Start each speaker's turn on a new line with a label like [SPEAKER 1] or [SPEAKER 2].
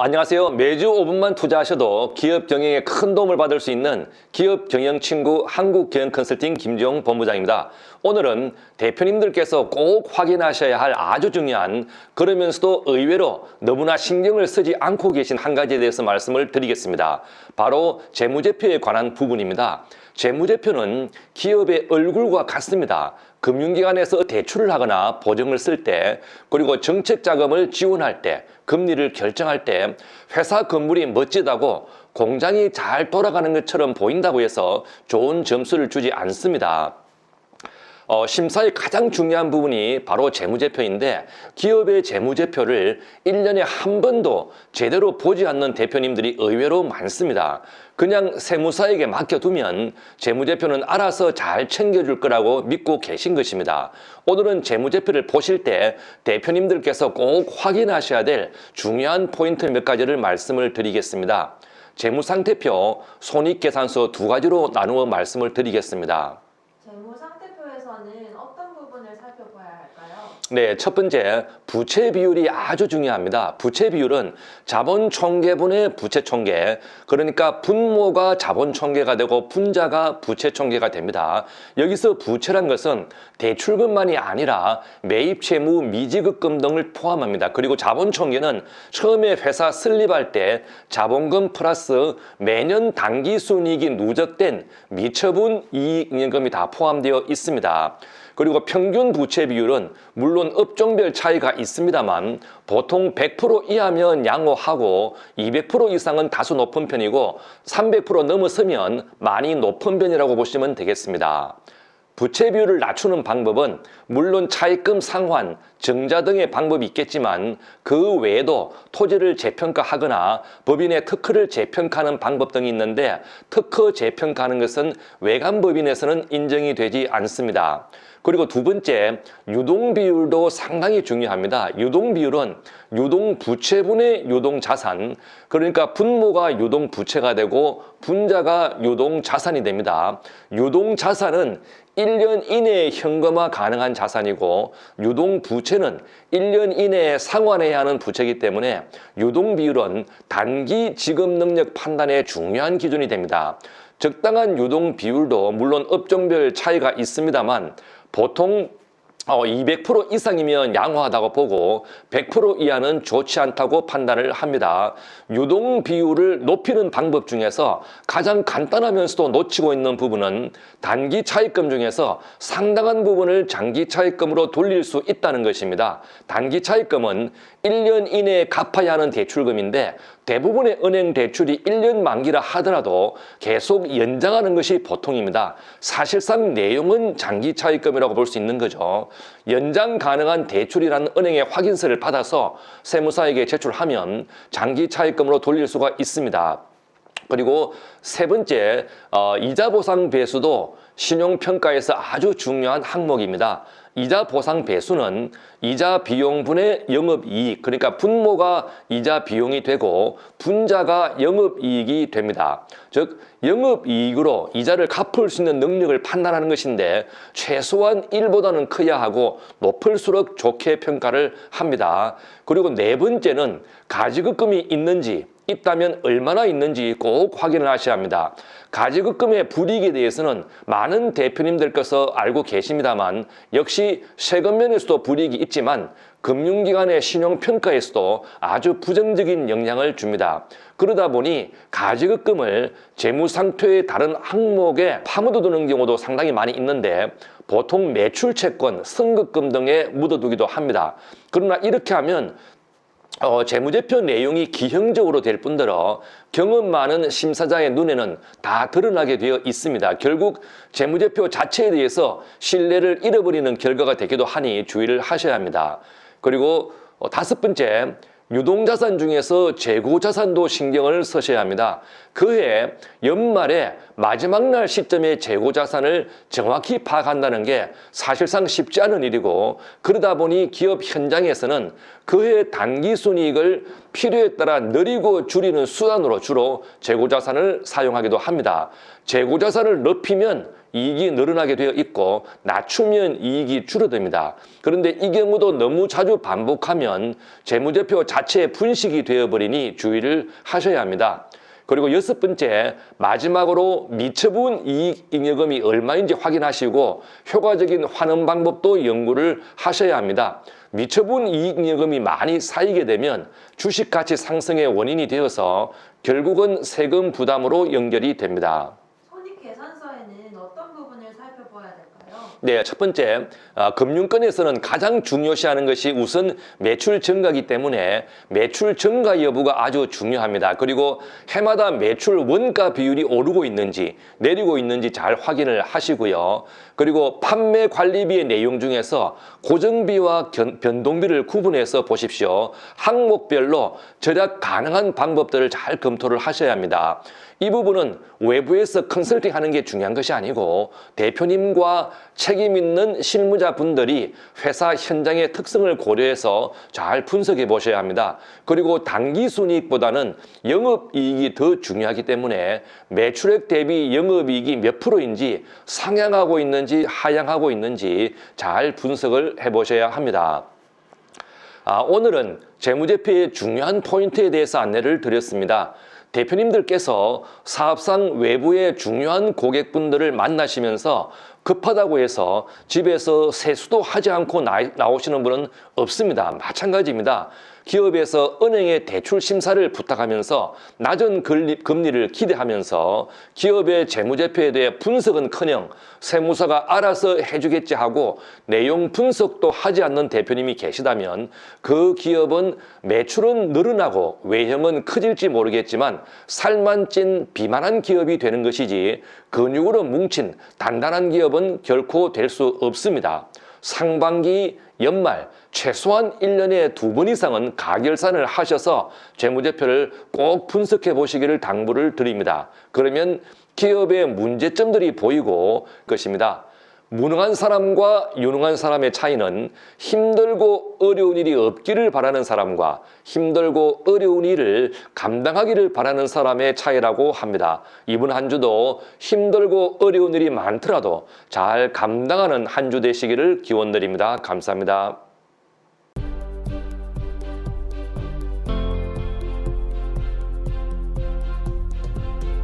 [SPEAKER 1] 안녕하세요. 매주 5분만 투자하셔도 기업 경영에 큰 도움을 받을 수 있는 기업 경영 친구 한국경영 컨설팅 김지용 본부장입니다. 오늘은 대표님들께서 꼭 확인하셔야 할 아주 중요한, 그러면서도 의외로 너무나 신경을 쓰지 않고 계신 한 가지에 대해서 말씀을 드리겠습니다. 바로 재무제표에 관한 부분입니다. 재무제표는 기업의 얼굴과 같습니다. 금융기관에서 대출을 하거나 보증을 쓸 때, 그리고 정책자금을 지원할 때, 금리를 결정할 때 회사 건물이 멋지다고 공장이 잘 돌아가는 것처럼 보인다고 해서 좋은 점수를 주지 않습니다. 심사의 가장 중요한 부분이 바로 재무제표인데, 기업의 재무제표를 1년에 한 번도 제대로 보지 않는 대표님들이 의외로 많습니다. 그냥 세무사에게 맡겨두면 재무제표는 알아서 잘 챙겨줄 거라고 믿고 계신 것입니다. 오늘은 재무제표를 보실 때 대표님들께서 꼭 확인하셔야 될 중요한 포인트 몇 가지를 말씀을 드리겠습니다. 재무상태표, 손익계산서 두 가지로 나누어 말씀을 드리겠습니다.
[SPEAKER 2] 재무상태표에서는 어떤 부분을 살펴봐야 할까요?
[SPEAKER 1] 네, 첫 번째, 부채 비율이 아주 중요합니다. 부채 비율은 자본총계분의 부채총계, 그러니까 분모가 자본총계가 되고 분자가 부채총계가 됩니다. 여기서 부채란 것은 대출금만이 아니라 매입채무, 미지급금 등을 포함합니다. 그리고 자본총계는 처음에 회사 설립할 때 자본금 플러스 매년 당기순이익이 누적된 미처분 이익금이 다 포함되어 있습니다. 그리고 평균 부채 비율은 물론 업종별 차이가 있습니다만 보통 100% 이하면 양호하고 200% 이상은 다소 높은 편이고 300% 넘어서면 많이 높은 편이라고 보시면 되겠습니다. 부채 비율을 낮추는 방법은 물론 차입금 상환, 증자 등의 방법이 있겠지만 그 외에도 토지를 재평가하거나 법인의 특허를 재평가하는 방법 등이 있는데, 특허 재평가하는 것은 외관법인에서는 인정이 되지 않습니다. 그리고 두 번째, 유동비율도 상당히 중요합니다. 유동비율은 유동부채분의 유동자산, 그러니까 분모가 유동부채가 되고 분자가 유동자산이 됩니다. 유동자산은 1년 이내에 현금화 가능한 자산이고, 유동부채는 1년 이내에 상환해야 하는 부채이기 때문에 유동비율은 단기 지급 능력 판단의 중요한 기준이 됩니다. 적당한 유동 비율도 물론 업종별 차이가 있습니다만 보통 200% 이상이면 양호하다고 보고 100% 이하는 좋지 않다고 판단을 합니다. 유동 비율을 높이는 방법 중에서 가장 간단하면서도 놓치고 있는 부분은 단기 차입금 중에서 상당한 부분을 장기 차입금으로 돌릴 수 있다는 것입니다. 단기 차입금은 1년 이내에 갚아야 하는 대출금인데 대부분의 은행 대출이 1년 만기라 하더라도 계속 연장하는 것이 보통입니다. 사실상 내용은 장기 차입금이라고 볼 수 있는 거죠. 연장 가능한 대출이라는 은행의 확인서를 받아서 세무사에게 제출하면 장기 차입금으로 돌릴 수가 있습니다. 그리고 세 번째, 이자 보상 배수도 신용평가에서 아주 중요한 항목입니다. 이자 보상 배수는 이자 비용분의 영업이익, 그러니까 분모가 이자 비용이 되고 분자가 영업이익이 됩니다. 즉 영업이익으로 이자를 갚을 수 있는 능력을 판단하는 것인데 최소한 1보다는 커야 하고 높을수록 좋게 평가를 합니다. 그리고 네 번째는 가지급금이 있다면 얼마나 있는지 꼭 확인을 하셔야 합니다. 가지급금의 불이익에 대해서는 많은 대표님들께서 알고 계십니다만 역시 세금 면에서도 불이익이 있지만 금융기관의 신용평가에서도 아주 부정적인 영향을 줍니다. 그러다 보니 가지급금을 재무상태의 다른 항목에 파묻어두는 경우도 상당히 많이 있는데 보통 매출채권, 선급금 등에 묻어두기도 합니다. 그러나 이렇게 하면 재무제표 내용이 기형적으로 될 뿐더러 경험 많은 심사자의 눈에는 다 드러나게 되어 있습니다. 결국 재무제표 자체에 대해서 신뢰를 잃어버리는 결과가 되기도 하니 주의를 하셔야 합니다. 그리고 다섯 번째, 유동자산 중에서 재고자산도 신경을 쓰셔야 합니다. 그해 연말에 마지막 날 시점에 재고자산을 정확히 파악한다는 게 사실상 쉽지 않은 일이고, 그러다 보니 기업 현장에서는 그해 단기순이익을 필요에 따라 늘리고 줄이는 수단으로 주로 재고자산을 사용하기도 합니다. 재고자산을 높이면 이익이 늘어나게 되어 있고 낮추면 이익이 줄어듭니다. 그런데 이 경우도 너무 자주 반복하면 재무제표 자체의 분식이 되어버리니 주의를 하셔야 합니다. 그리고 6번째, 마지막으로 미처분 이익 잉여금이 얼마인지 확인하시고 효과적인 환원 방법도 연구를 하셔야 합니다. 미처분 이익 잉여금이 많이 쌓이게 되면 주식 가치 상승의 원인이 되어서 결국은 세금 부담으로 연결이 됩니다.
[SPEAKER 2] 손익계산서에는 어떤 부분을 살펴봐야 될까요?
[SPEAKER 1] 네, 첫 번째, 금융권에서는 가장 중요시하는 것이 우선 매출 증가이기 때문에 매출 증가 여부가 아주 중요합니다. 그리고 해마다 매출 원가 비율이 오르고 있는지 내리고 있는지 잘 확인을 하시고요. 그리고 판매 관리비의 내용 중에서 고정비와 변동비를 구분해서 보십시오. 항목별로 절약 가능한 방법들을 잘 검토를 하셔야 합니다. 이 부분은 외부에서 컨설팅 하는 게 중요한 것이 아니고 대표님과 책임 있는 실무자분들이 회사 현장의 특성을 고려해서 잘 분석해 보셔야 합니다. 그리고 단기 순이익보다는 영업이익이 더 중요하기 때문에 매출액 대비 영업이익이 몇 프로인지 상향하고 있는지 하향하고 있는지 잘 분석을 해 보셔야 합니다. 오늘은 재무제표의 중요한 포인트에 대해서 안내를 드렸습니다. 대표님들께서 사업상 외부의 중요한 고객분들을 만나시면서 급하다고 해서 집에서 세수도 하지 않고 나오시는 분은 없습니다. 마찬가지입니다. 기업에서 은행의 대출 심사를 부탁하면서 낮은 금리를 기대하면서 기업의 재무제표에 대해 분석은커녕 세무사가 알아서 해주겠지 하고 내용 분석도 하지 않는 대표님이 계시다면 그 기업은 매출은 늘어나고 외형은 커질지 모르겠지만 살만 찐 비만한 기업이 되는 것이지 근육으로 뭉친 단단한 기업은 결코 될 수 없습니다. 상반기 연말 최소한 1년에 2번 이상은 가결산을 하셔서 재무제표를 꼭 분석해 보시기를 당부를 드립니다. 그러면 기업의 문제점들이 보이고 것입니다. 무능한 사람과 유능한 사람의 차이는 힘들고 어려운 일이 없기를 바라는 사람과 힘들고 어려운 일을 감당하기를 바라는 사람의 차이라고 합니다. 이번 한 주도 힘들고 어려운 일이 많더라도 잘 감당하는 한 주 되시기를 기원드립니다. 감사합니다.